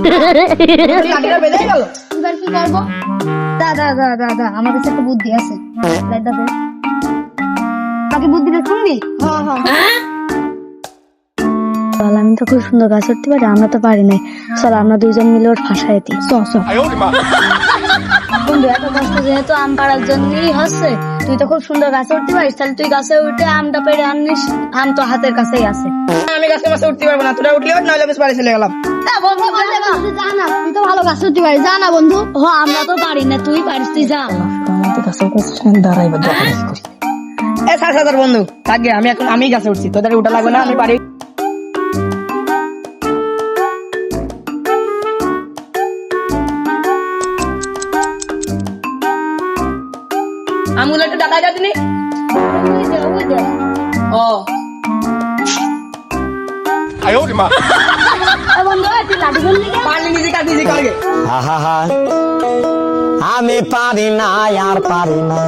লাঠিটা বেঁধে গেল। এবার কি করবো? দাদা আমার কাছে একটা বুদ্ধি আছে। লাইটটা দে। বাকি বুদ্ধিটা শুনবি? চল, আমি তো খুব সুন্দর গাছ উঠতে পারি, আমরা তো পারি নাই। চল আমরা দুইজন মিলে ওর ফাঁসাই দিই। চল বন্ধু, এত কষ্ট যেহেতু আম পাড়ার জন্যই হচ্ছে, তুই তো খুব সুন্দর গাছে উঠতে পারিস, তাহলে তুই গাছে উঠে আমটা পেড়ে আনিস। আম তো হাতের কাছেই আছে। আমি গাছে মাছে উঠতে পারবো না, তোরা উঠলে নইলে বেশ বাড়ি চলে গেলাম। জানা তুই তো ভালো গাছ উঠতে পারিস, জানা বন্ধু। হ, আমরা তো পারি না, তুই পারিস, তুই যা। সাত বন্ধু থাকবে, আমি গাছে উঠছি, তোদের উঠা লাগবে না, আমি পারি। আমগুলো একটু ডাকা যাচ্ছি। ও পারলি নিজে কাজ নিজে করবে। আমি পারি না আর পারি না।